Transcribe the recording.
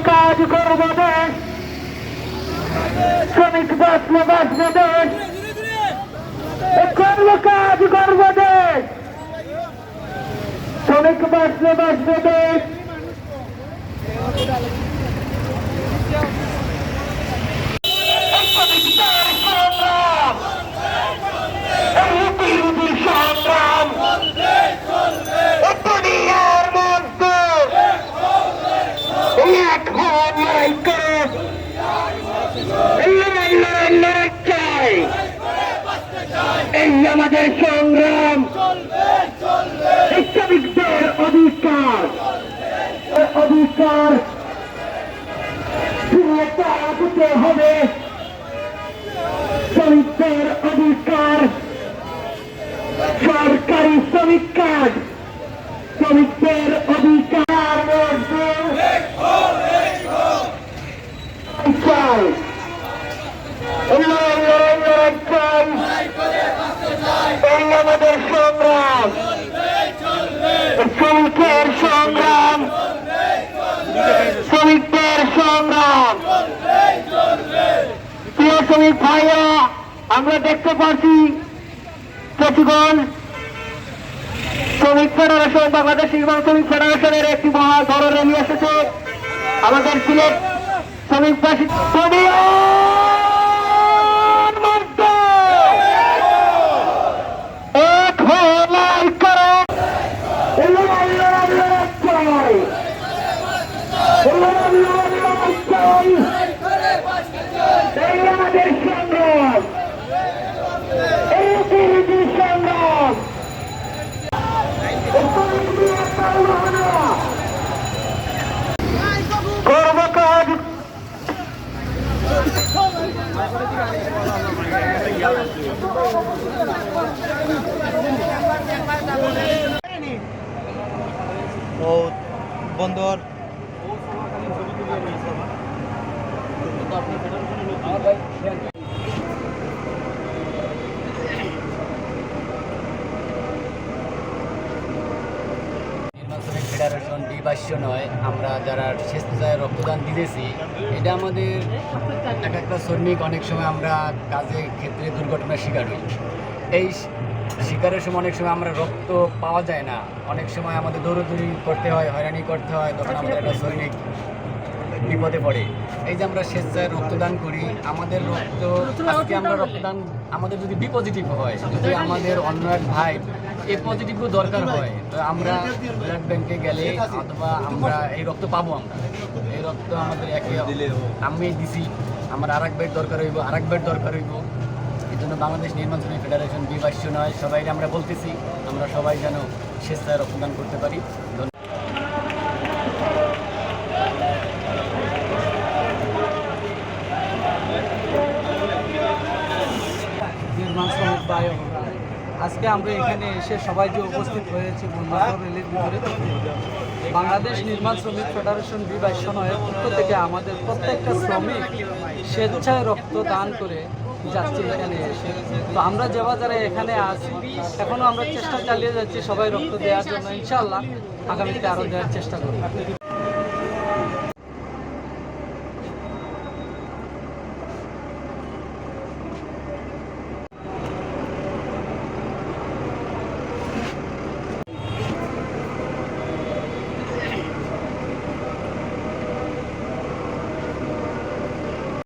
কাজ করবো দেশ, শ্রমিক বাঁচলে বাঁচবে দেশ, করবো কাজ করবো দেশ, শ্রমিক বাঁচলে বাঁচবে দেশ। এই আমাদের সংগ্রাম, শ্রমিকদের অধিকার, অধিকার ফিরিয়ে দিতে হবে। শ্রমিকদের অধিকার, সরকারি শ্রমিক কার্ড, শ্রমিকদের অধিকার এই আমাদের সংগ্রাম, শ্রমিকের সংগ্রাম, শ্রমিকদের সংগ্রাম। প্রিয় শ্রমিক ভাইরা, আমরা দেখতে পাচ্ছি চট্টগ্রাম শ্রমিক ফেডারেশন, বাংলাদেশ নির্মাণ শ্রমিক ফেডারেশনের একটি মহা বড় র্যালি এসেছে আমাদের সিলেট শ্রমিকবাসী। আমাদের সংগ্রাম, সংগ্রাম করবো কাজ। বন্দর ফেডারেশন দ্বিবার্ষ নয়, আমরা যারা স্বেচ্ছায় রক্তদান দিতেছি, এটা আমাদের এক একটা শ্রমিক অনেক সময় আমরা কাজের ক্ষেত্রে দুর্ঘটনার শিকার হই। এই শিকারের সময় অনেক সময় আমরা রক্ত পাওয়া যায় না, অনেক সময় আমাদের দৌড়দৌড়ি করতে হয়, হয়রানি করতে হয়, তখন আমাদের একটা শ্রমিক বিপদে পড়ে। এই যে আমরা স্বেচ্ছায় রক্তদান করি, আমাদের রক্ত আজকে আমরা রক্তদান, আমাদের যদি বি পজিটিভ হয়, যদি আমাদের অন্য এক ভাই এ পজিটিভও দরকার হয়, তো আমরা ব্লাড ব্যাংকে গেলে অথবা আমরা এই রক্ত পাবো। আমরা এই রক্ত আমাদের একে আমি দিছি, আমার আর এক বেড দরকার হইব, আর এক বেড দরকার হইব। এই জন্য বাংলাদেশ নির্মাণ শ্রমিক ফেডারেশন দ্বিবার্ষ নয়, সবাই আমরা বলতেছি আমরা সবাই যেন স্বেচ্ছায় রক্তদান করতে পারি। নির্মাণ শ্রমিক ভাই, আজকে আমরা এখানে এসে সবাই যে উপস্থিত হয়েছি বন্ধুত্ব র্যালির ভিতরে, বাংলাদেশ নির্মাণ শ্রমিক ফেডারেশন দ্বিবার্ষ নয়ের পক্ষ থেকে আমাদের প্রত্যেকটা শ্রমিক স্বেচ্ছায় রক্তদান করে যাচ্ছে এখানে এসে। তো আমরা যারা এখানে আছি, এখনও আমরা চেষ্টা চালিয়ে যাচ্ছি সবাই রক্ত দেওয়ার জন্য। ইনশাআল্লাহ আগামীতে আরও দেওয়ার চেষ্টা করব।